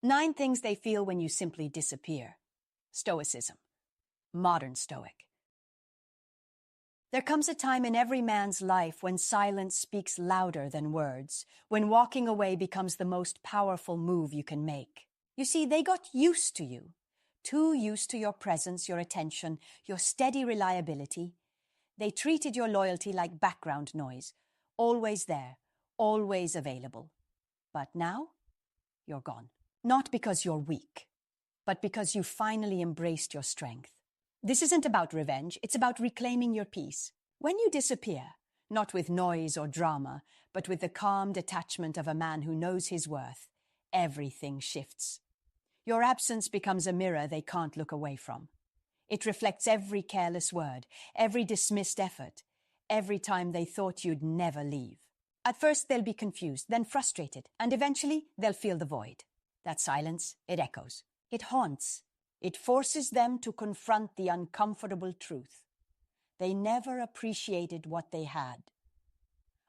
9 things they feel when you simply disappear. Stoicism. Modern Stoic. There comes a time in every man's life when silence speaks louder than words, when walking away becomes the most powerful move you can make. You see, they got used to you, too used to your presence, your attention, your steady reliability. They treated your loyalty like background noise, always there, always available. But now, you're gone. Not because you're weak, but because you finally embraced your strength. This isn't about revenge, it's about reclaiming your peace. When you disappear, not with noise or drama, but with the calm detachment of a man who knows his worth, everything shifts. Your absence becomes a mirror they can't look away from. It reflects every careless word, every dismissed effort, every time they thought you'd never leave. At first they'll be confused, then frustrated, and eventually they'll feel the void. That silence, it echoes. It haunts. It forces them to confront the uncomfortable truth. They never appreciated what they had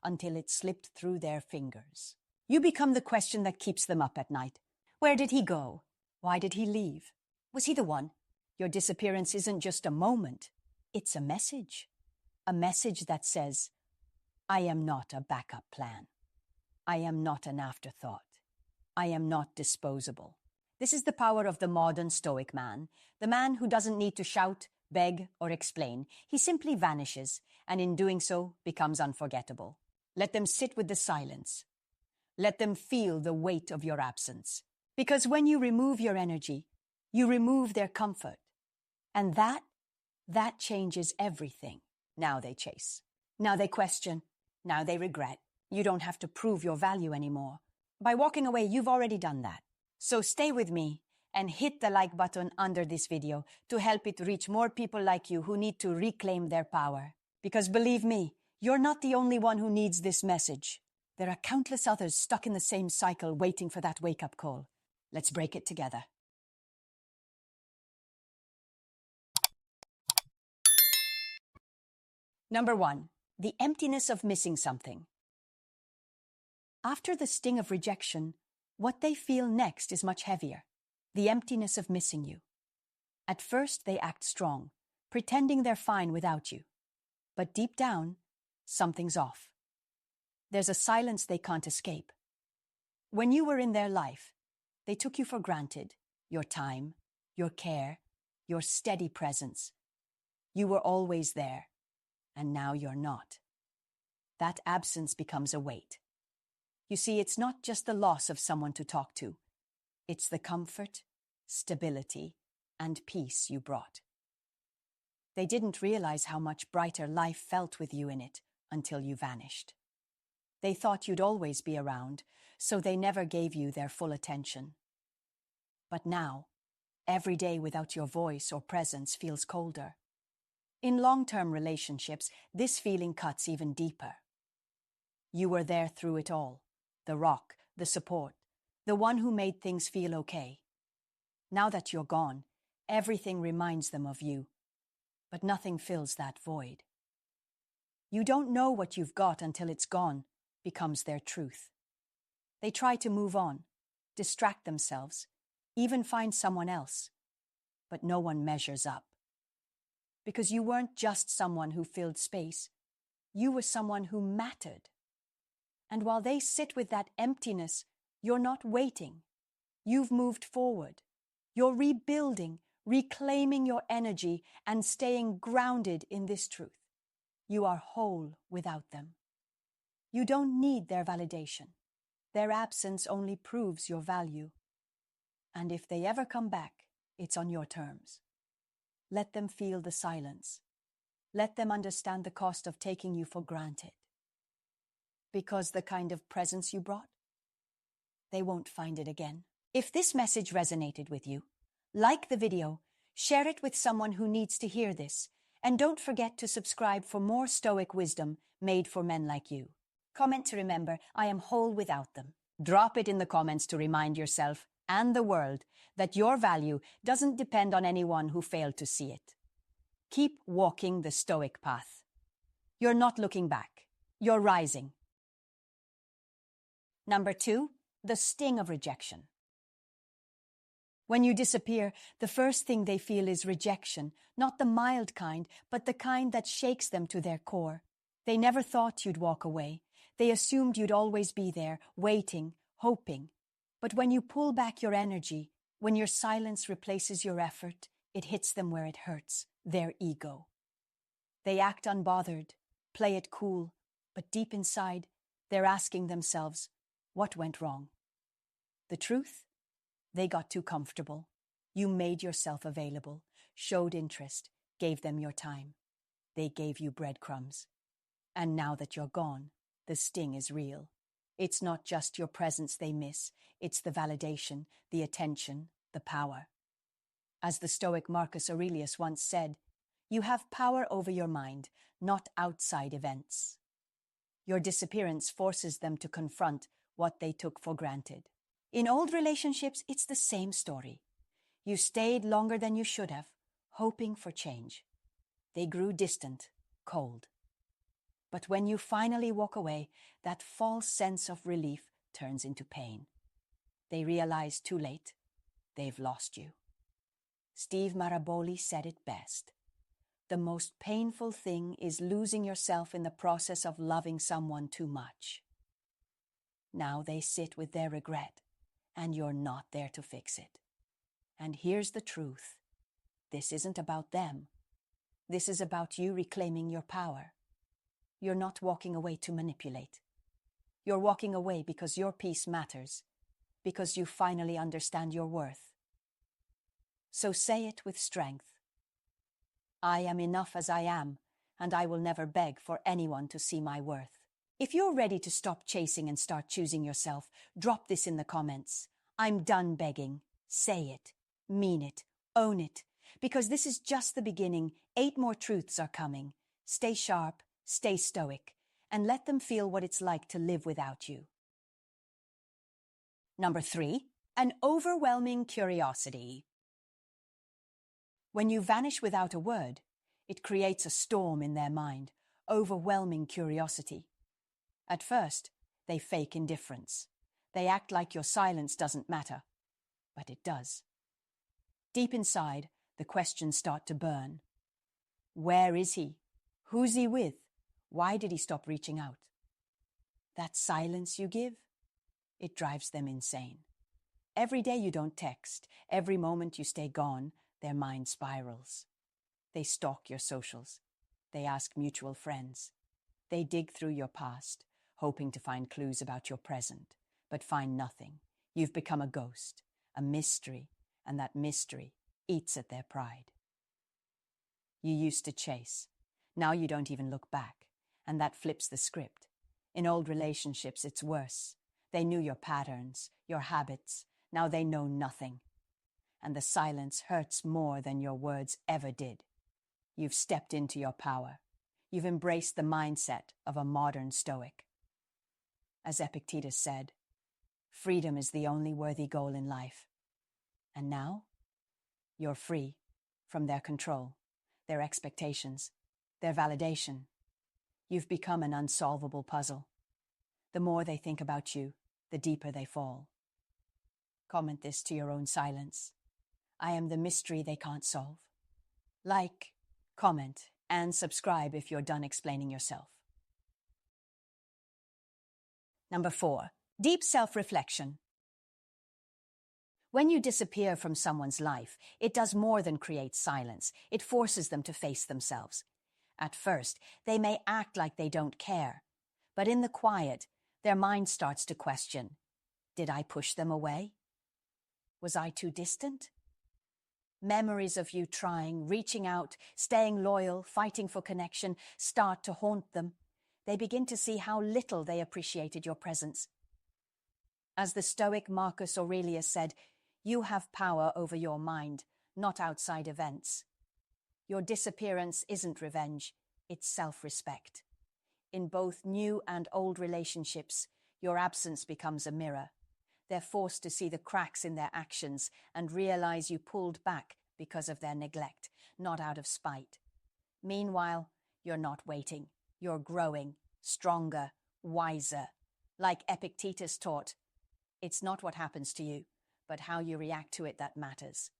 until it slipped through their fingers. You become the question that keeps them up at night. Where did he go? Why did he leave? Was he the one? Your disappearance isn't just a moment. It's a message. A message that says, I am not a backup plan. I am not an afterthought. I am not disposable. This is the power of the modern Stoic man, the man who doesn't need to shout, beg, or explain. He simply vanishes, and in doing so becomes unforgettable. Let them sit with the silence. Let them feel the weight of your absence. Because when you remove your energy, you remove their comfort. And that changes everything. Now they chase. Now they question. Now they regret. You don't have to prove your value anymore. By walking away, you've already done that. So stay with me and hit the like button under this video to help it reach more people like you who need to reclaim their power. Because believe me, you're not the only one who needs this message. There are countless others stuck in the same cycle waiting for that wake-up call. Let's break it together. Number 1. The emptiness of missing something. After the sting of rejection, what they feel next is much heavier. The emptiness of missing you. At first, they act strong, pretending they're fine without you. But deep down, something's off. There's a silence they can't escape. When you were in their life, they took you for granted, your time, your care, your steady presence. You were always there, and now you're not. That absence becomes a weight. You see, it's not just the loss of someone to talk to. It's the comfort, stability, and peace you brought. They didn't realize how much brighter life felt with you in it until you vanished. They thought you'd always be around, so they never gave you their full attention. But now, every day without your voice or presence feels colder. In long-term relationships, this feeling cuts even deeper. You were there through it all. The rock, the support, the one who made things feel okay. Now that you're gone, everything reminds them of you, but nothing fills that void. You don't know what you've got until it's gone, becomes their truth. They try to move on, distract themselves, even find someone else, but no one measures up. Because you weren't just someone who filled space, you were someone who mattered. And while they sit with that emptiness, you're not waiting. You've moved forward. You're rebuilding, reclaiming your energy, and staying grounded in this truth. You are whole without them. You don't need their validation. Their absence only proves your value. And if they ever come back, it's on your terms. Let them feel the silence. Let them understand the cost of taking you for granted. Because the kind of presence you brought, they won't find it again. If this message resonated with you, like the video, share it with someone who needs to hear this, and don't forget to subscribe for more Stoic wisdom made for men like you. Comment to remember, I am whole without them. Drop it in the comments to remind yourself and the world that your value doesn't depend on anyone who failed to see it. Keep walking the Stoic path. You're not looking back. You're rising. Number 2, the sting of rejection. When you disappear, the first thing they feel is rejection, not the mild kind, but the kind that shakes them to their core. They never thought you'd walk away. They assumed you'd always be there, waiting, hoping. But when you pull back your energy, when your silence replaces your effort, it hits them where it hurts, their ego. They act unbothered, play it cool, but deep inside, they're asking themselves, what went wrong? The truth? They got too comfortable. You made yourself available, showed interest, gave them your time. They gave you breadcrumbs. And now that you're gone, the sting is real. It's not just your presence they miss, it's the validation, the attention, the power. As the Stoic Marcus Aurelius once said, you have power over your mind, not outside events. Your disappearance forces them to confront what they took for granted. In old relationships, it's the same story. You stayed longer than you should have, hoping for change. They grew distant, cold. But when you finally walk away, that false sense of relief turns into pain. They realize too late, they've lost you. Steve Maraboli said it best. The most painful thing is losing yourself in the process of loving someone too much. Now they sit with their regret, and you're not there to fix it. And here's the truth. This isn't about them. This is about you reclaiming your power. You're not walking away to manipulate. You're walking away because your peace matters, because you finally understand your worth. So say it with strength. I am enough as I am, and I will never beg for anyone to see my worth. If you're ready to stop chasing and start choosing yourself, drop this in the comments. I'm done begging. Say it. Mean it. Own it. Because this is just the beginning. 8 more truths are coming. Stay sharp, stay stoic, and let them feel what it's like to live without you. Number 3, an overwhelming curiosity. When you vanish without a word, it creates a storm in their mind, overwhelming curiosity. At first, they fake indifference. They act like your silence doesn't matter, but it does. Deep inside, the questions start to burn. Where is he? Who's he with? Why did he stop reaching out? That silence you give, it drives them insane. Every day you don't text, every moment you stay gone, their mind spirals. They stalk your socials. They ask mutual friends. They dig through your past, hoping to find clues about your present, but find nothing. You've become a ghost, a mystery, and that mystery eats at their pride. You used to chase. Now you don't even look back, and that flips the script. In old relationships, it's worse. They knew your patterns, your habits. Now they know nothing. And the silence hurts more than your words ever did. You've stepped into your power. You've embraced the mindset of a modern Stoic. As Epictetus said, freedom is the only worthy goal in life. And now, you're free from their control, their expectations, their validation. You've become an unsolvable puzzle. The more they think about you, the deeper they fall. Comment this to your own silence. I am the mystery they can't solve. Like, comment, and subscribe if you're done explaining yourself. Number 4, deep self-reflection. When you disappear from someone's life, it does more than create silence. It forces them to face themselves. At first, they may act like they don't care. But in the quiet, their mind starts to question. Did I push them away? Was I too distant? Memories of you trying, reaching out, staying loyal, fighting for connection start to haunt them. They begin to see how little they appreciated your presence. As the Stoic Marcus Aurelius said, you have power over your mind, not outside events. Your disappearance isn't revenge, it's self-respect. In both new and old relationships, your absence becomes a mirror. They're forced to see the cracks in their actions and realize you pulled back because of their neglect, not out of spite. Meanwhile, you're not waiting. You're growing, stronger, wiser. Like Epictetus taught, it's not what happens to you, but how you react to it that matters.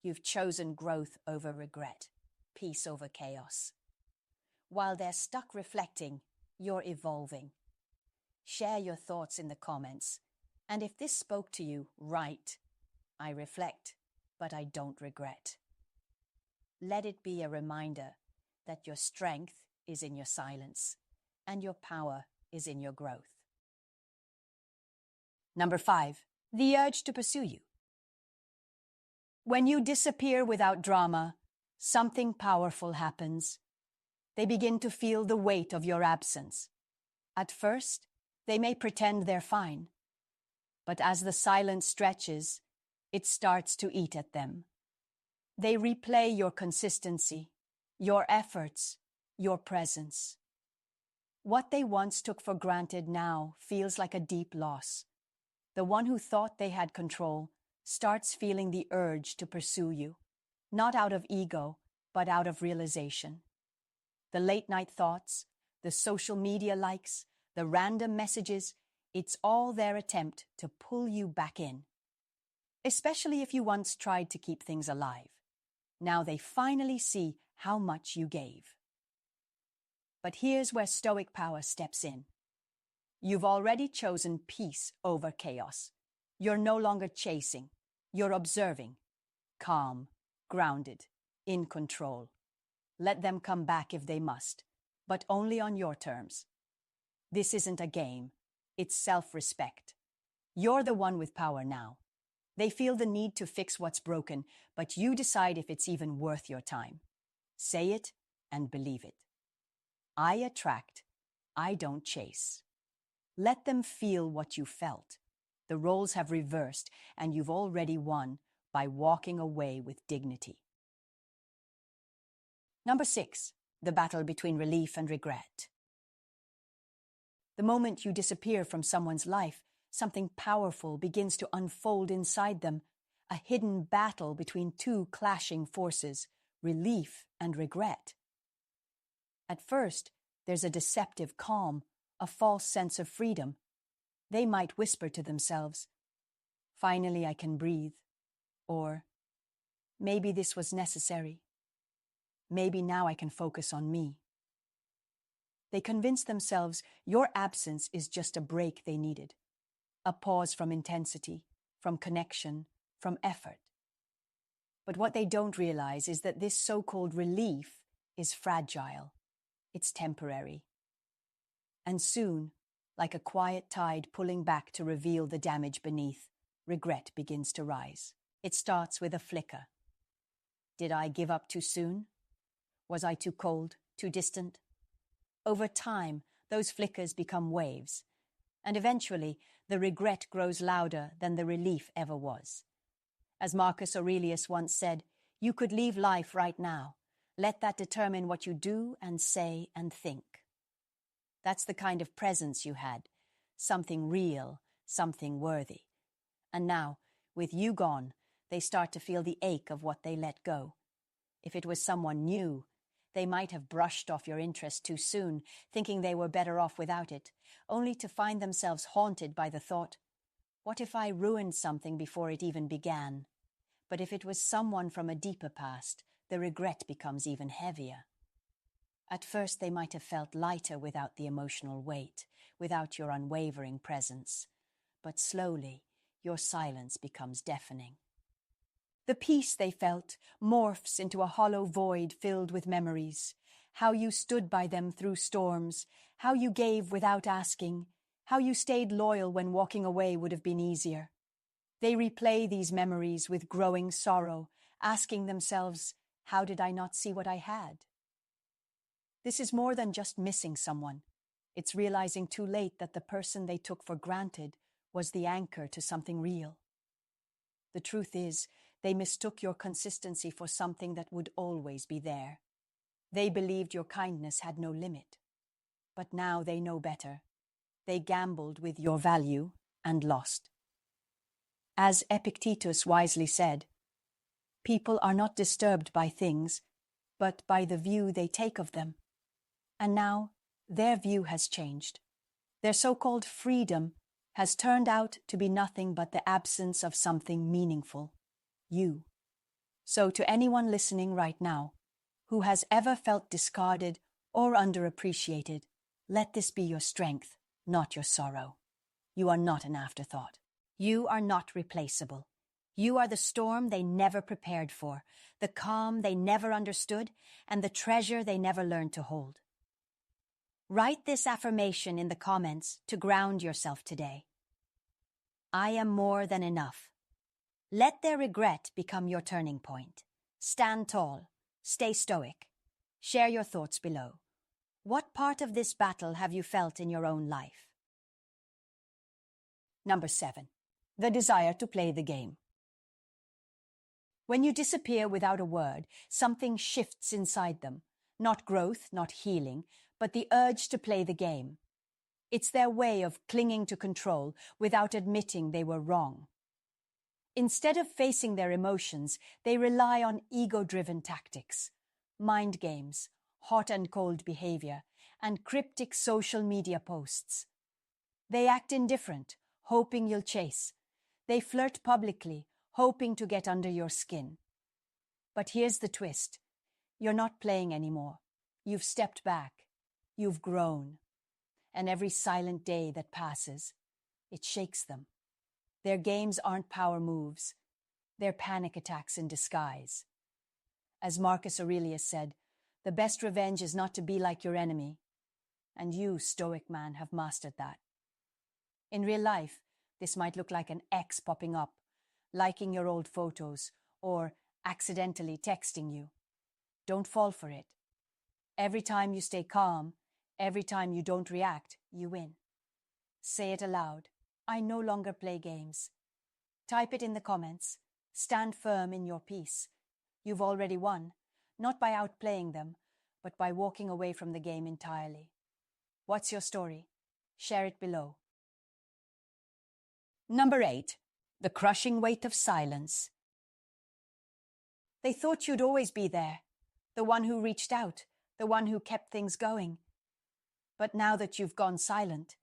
You've chosen growth over regret, peace over chaos. While they're stuck reflecting, you're evolving. Share your thoughts in the comments. And if this spoke to you, write, "I reflect, but I don't regret." Let it be a reminder that your strength is in your silence and your power is in your growth. Number 5, the urge to pursue you. When you disappear without drama, something powerful happens. They begin to feel the weight of your absence. At first, they may pretend they're fine, but as the silence stretches, it starts to eat at them. They replay your consistency, your efforts, your presence. What they once took for granted now feels like a deep loss. The one who thought they had control starts feeling the urge to pursue you, not out of ego, but out of realization. The late-night thoughts, the social media likes, the random messages, it's all their attempt to pull you back in. Especially if you once tried to keep things alive. Now they finally see how much you gave. But here's where Stoic power steps in. You've already chosen peace over chaos. You're no longer chasing. You're observing. Calm, grounded, in control. Let them come back if they must, but only on your terms. This isn't a game. It's self-respect. You're the one with power now. They feel the need to fix what's broken, but you decide if it's even worth your time. Say it and believe it. I attract, I don't chase. Let them feel what you felt. The roles have reversed, and you've already won by walking away with dignity. Number 6, the battle between relief and regret. The moment you disappear from someone's life, something powerful begins to unfold inside them, a hidden battle between two clashing forces, relief and regret. At first, there's a deceptive calm, a false sense of freedom. They might whisper to themselves, "Finally I can breathe," or "Maybe this was necessary. Maybe now I can focus on me." They convince themselves your absence is just a break they needed, a pause from intensity, from connection, from effort. But what they don't realize is that this so-called relief is fragile. It's temporary. And soon, like a quiet tide pulling back to reveal the damage beneath, regret begins to rise. It starts with a flicker. Did I give up too soon? Was I too cold, too distant? Over time, those flickers become waves, and eventually the regret grows louder than the relief ever was. As Marcus Aurelius once said, you could leave life right now. Let that determine what you do and say and think. That's the kind of presence you had, something real, something worthy. And now, with you gone, they start to feel the ache of what they let go. If it was someone new, they might have brushed off your interest too soon, thinking they were better off without it, only to find themselves haunted by the thought, what if I ruined something before it even began? But if it was someone from a deeper past, the regret becomes even heavier. At first they might have felt lighter without the emotional weight, without your unwavering presence. But slowly, your silence becomes deafening. The peace they felt morphs into a hollow void filled with memories. How you stood by them through storms, how you gave without asking, how you stayed loyal when walking away would have been easier. They replay these memories with growing sorrow, asking themselves, how did I not see what I had? This is more than just missing someone. It's realizing too late that the person they took for granted was the anchor to something real. The truth is, they mistook your consistency for something that would always be there. They believed your kindness had no limit. But now they know better. They gambled with your value and lost. As Epictetus wisely said, people are not disturbed by things, but by the view they take of them. And now their view has changed. Their so-called freedom has turned out to be nothing but the absence of something meaningful, you. So to anyone listening right now who has ever felt discarded or underappreciated, let this be your strength, not your sorrow. You are not an afterthought. You are not replaceable. You are the storm they never prepared for, the calm they never understood, and the treasure they never learned to hold. Write this affirmation in the comments to ground yourself today. I am more than enough. Let their regret become your turning point. Stand tall. Stay stoic. Share your thoughts below. What part of this battle have you felt in your own life? Number 7. The desire to play the game. When you disappear without a word, something shifts inside them. Not growth, not healing, but the urge to play the game. It's their way of clinging to control without admitting they were wrong. Instead of facing their emotions, they rely on ego-driven tactics, mind games, hot and cold behavior, and cryptic social media posts. They act indifferent, hoping you'll chase. They flirt publicly, hoping to get under your skin. But here's the twist. You're not playing anymore. You've stepped back. You've grown. And every silent day that passes, it shakes them. Their games aren't power moves. They're panic attacks in disguise. As Marcus Aurelius said, the best revenge is not to be like your enemy. And you, Stoic man, have mastered that. In real life, this might look like an ex popping up, liking your old photos, or accidentally texting you. Don't fall for it. Every time you stay calm, every time you don't react, you win. Say it aloud. I no longer play games. Type it in the comments. Stand firm in your peace. You've already won, not by outplaying them, but by walking away from the game entirely. What's your story? Share it below. Number 8. The crushing weight of silence. They thought you'd always be there, the one who reached out, the one who kept things going. But now that you've gone silent,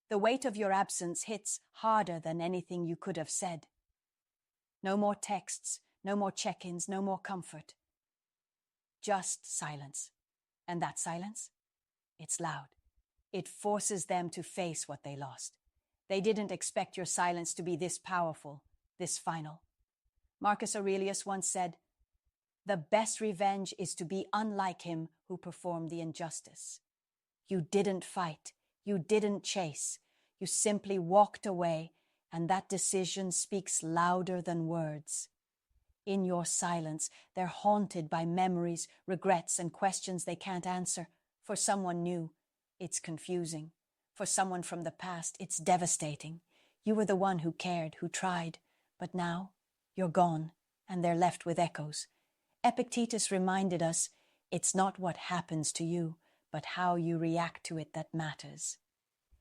the weight of your absence hits harder than anything you could have said. No more texts, no more check-ins, no more comfort. Just silence. And that silence? It's loud. It forces them to face what they lost. They didn't expect your silence to be this powerful, this final. Marcus Aurelius once said, "The best revenge is to be unlike him who performed the injustice." You didn't fight. You didn't chase. You simply walked away, and that decision speaks louder than words. In your silence, they're haunted by memories, regrets, and questions they can't answer. For someone new, it's confusing. For someone from the past, it's devastating. You were the one who cared, who tried, but now you're gone, and they're left with echoes. Epictetus reminded us, it's not what happens to you, but how you react to it that matters.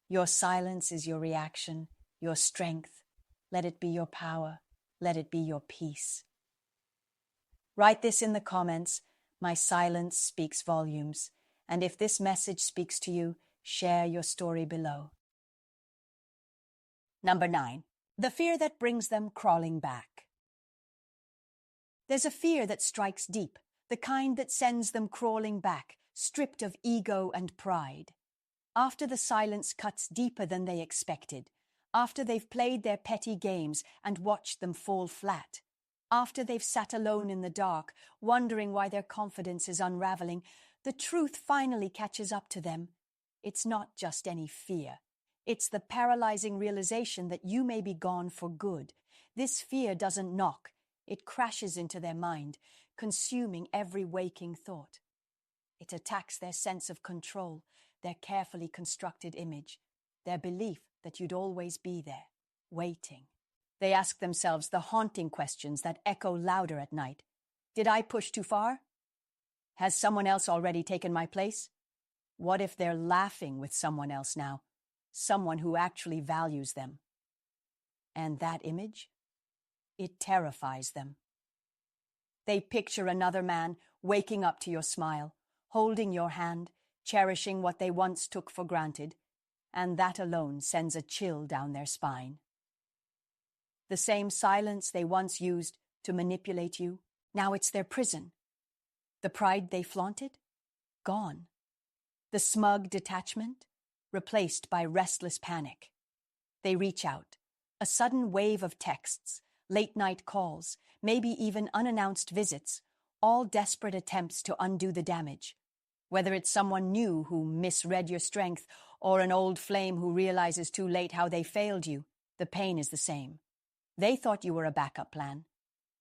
Your silence is your reaction, your strength. Let it be your power. Let it be your peace. Write this in the comments. My silence speaks volumes. And if this message speaks to you, share your story below. Number 9. The fear that brings them crawling back. There's a fear that strikes deep, the kind that sends them crawling back, stripped of ego and pride. After the silence cuts deeper than they expected, after they've played their petty games and watched them fall flat, after they've sat alone in the dark, wondering why their confidence is unraveling, the truth finally catches up to them. It's not just any fear. It's the paralyzing realization that you may be gone for good. This fear doesn't knock. It crashes into their mind, consuming every waking thought. It attacks their sense of control, their carefully constructed image, their belief that you'd always be there, waiting. They ask themselves the haunting questions that echo louder at night. Did I push too far? Has someone else already taken my place? What if they're laughing with someone else now, someone who actually values them? And that image? It terrifies them. They picture another man waking up to your smile, holding your hand, cherishing what they once took for granted. and that alone sends a chill down their spine. The same silence they once used to manipulate you, now it's their prison. The pride they flaunted? Gone. The smug detachment? Replaced by restless panic. They reach out. A sudden wave of texts, late-night calls, maybe even unannounced visits, all desperate attempts to undo the damage. Whether it's someone new who misread your strength or an old flame who realizes too late how they failed you, the pain is the same. They thought you were a backup plan.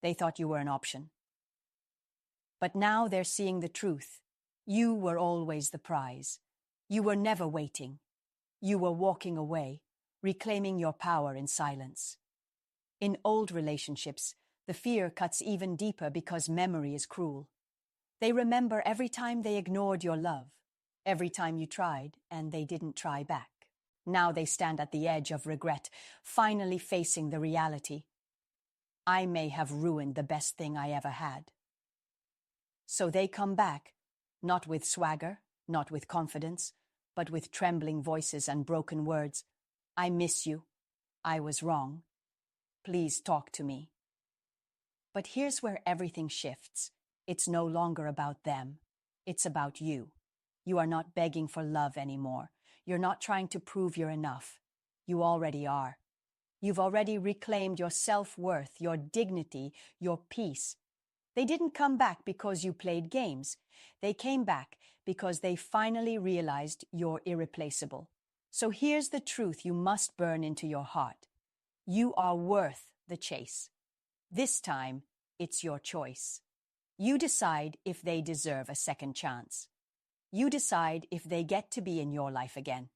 They thought you were an option. But now they're seeing the truth. You were always the prize. You were never waiting. You were walking away, reclaiming your power in silence. In old relationships, the fear cuts even deeper because memory is cruel. They remember every time they ignored your love, every time you tried and they didn't try back. Now they stand at the edge of regret, finally facing the reality. I may have ruined the best thing I ever had. So they come back, not with swagger, not with confidence, but with trembling voices and broken words. I miss you. I was wrong. Please talk to me. But here's where everything shifts. It's no longer about them. It's about you. You are not begging for love anymore. You're not trying to prove you're enough. You already are. You've already reclaimed your self-worth, your dignity, your peace. They didn't come back because you played games. They came back because they finally realized you're irreplaceable. So here's the truth you must burn into your heart. You are worth the chase. This time, it's your choice. You decide if they deserve a second chance. You decide if they get to be in your life again.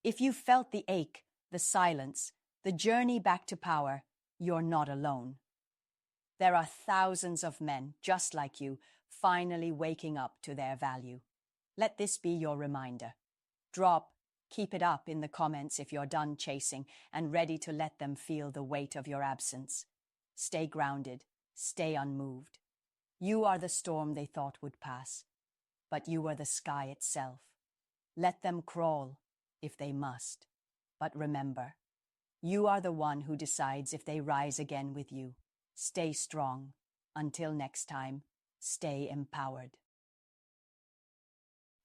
If you felt the ache, the silence, the journey back to power, you're not alone. There are thousands of men just like you, finally waking up to their value. Let this be your reminder. Keep it up in the comments if you're done chasing and ready to let them feel the weight of your absence. Stay grounded, stay unmoved. You are the storm they thought would pass, but you are the sky itself. Let them crawl if they must. But remember, you are the one who decides if they rise again with you. Stay strong. Until next time, stay empowered.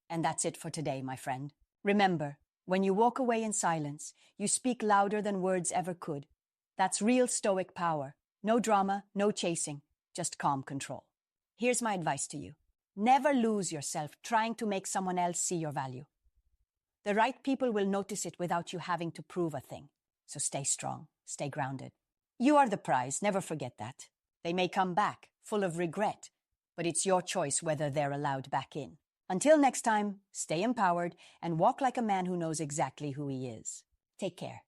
And that's it for today, my friend. Remember, when you walk away in silence, you speak louder than words ever could. That's real Stoic power. No drama, no chasing, just calm control. Here's my advice to you. Never lose yourself trying to make someone else see your value. The right people will notice it without you having to prove a thing. So stay strong, stay grounded. You are the prize, never forget that. They may come back, full of regret, but it's your choice whether they're allowed back in. Until next time, stay empowered and walk like a man who knows exactly who he is. Take care.